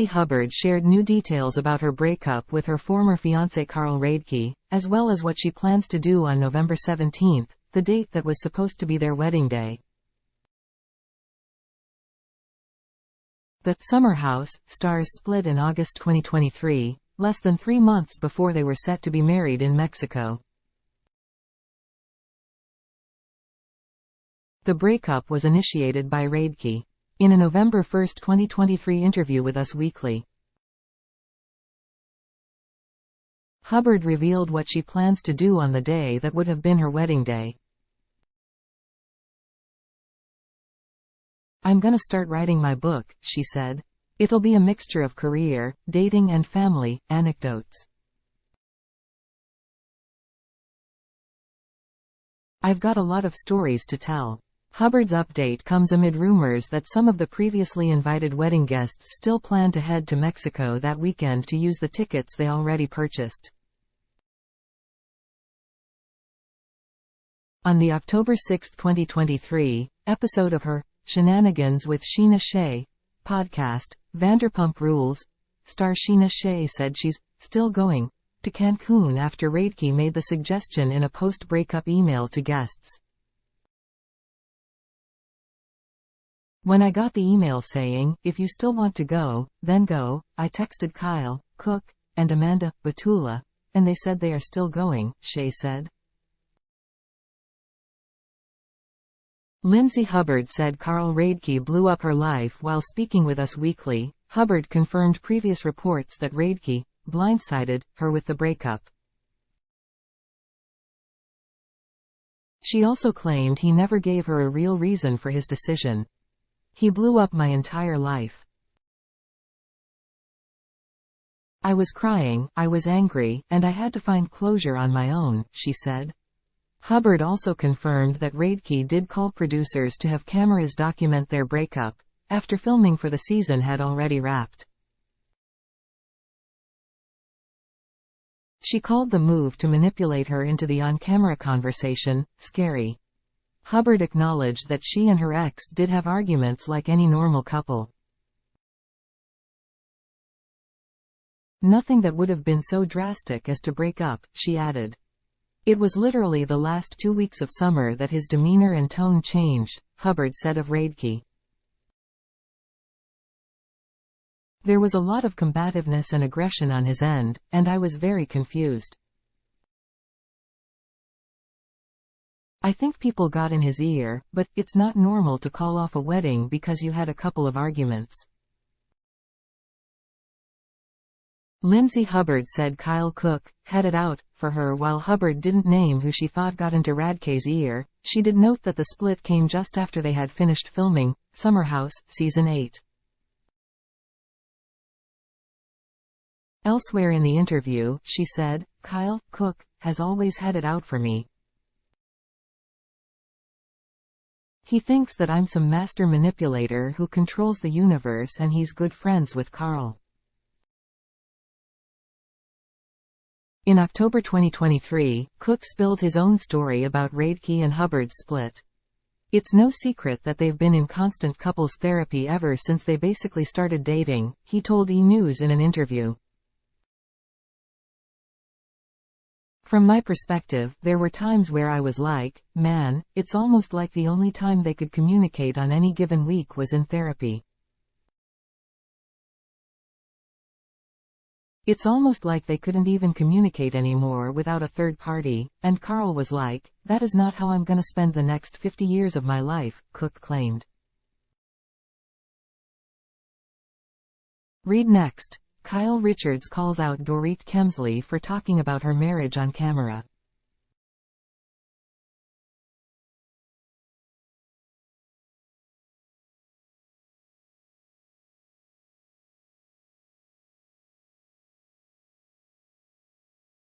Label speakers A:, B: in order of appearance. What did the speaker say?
A: Lindsay Hubbard shared new details about her breakup with her former fiancé Carl Radke, as well as what she plans to do on November 17, the date that was supposed to be their wedding day. The Summer House stars split in August 2023, less than 3 months before they were set to be married in Mexico. The breakup was initiated by Radke. In a November 1, 2023 interview with Us Weekly, Hubbard revealed what she plans to do on the day that would have been her wedding day. "I'm gonna start writing my book," she said. "It'll be a mixture of career, dating and family anecdotes. I've got a lot of stories to tell." Hubbard's update comes amid rumors that some of the previously invited wedding guests still plan to head to Mexico that weekend to use the tickets they already purchased. On the October 6, 2023, episode of her Shenanigans with Sheena Shea podcast, Vanderpump Rules, star Sheena Shea said she's still going to Cancun after Radke made the suggestion in a post-breakup email to guests. "When I got the email saying, 'If you still want to go, then go,' I texted Kyle, Cook, and Amanda, Batula, and they said they are still going," Shea said. Lindsay Hubbard said Carl Radke blew up her life while speaking with Us Weekly. Hubbard confirmed previous reports that Radke blindsided her with the breakup. She also claimed he never gave her a real reason for his decision. "He blew up my entire life. I was crying, I was angry, and I had to find closure on my own," she said. Hubbard also confirmed that Radke did call producers to have cameras document their breakup, after filming for the season had already wrapped. She called the move to manipulate her into the on-camera conversation scary. Hubbard acknowledged that she and her ex did have arguments like any normal couple. "Nothing that would have been so drastic as to break up," she added. "It was literally the last 2 weeks of summer that his demeanor and tone changed," Hubbard said of Radke. "There was a lot of combativeness and aggression on his end, and I was very confused. I think people got in his ear, but it's not normal to call off a wedding because you had a couple of arguments." Lindsay Hubbard said Kyle Cook had it out for her. While Hubbard didn't name who she thought got into Radke's ear, she did note that the split came just after they had finished filming Summer House Season 8. Elsewhere in the interview, she said, "Kyle Cook has always had it out for me. He thinks that I'm some master manipulator who controls the universe, and he's good friends with Carl." In October 2023, Cook spilled his own story about Radke and Hubbard's split. "It's no secret that they've been in constant couples therapy ever since they basically started dating," he told E! News in an interview. "From my perspective, there were times where I was like, man, it's almost like the only time they could communicate on any given week was in therapy. It's almost like they couldn't even communicate anymore without a third party, and Carl was like, that is not how I'm gonna spend the next 50 years of my life," Cook claimed. Read next. Kyle Richards calls out Dorit Kemsley for talking about her marriage on camera.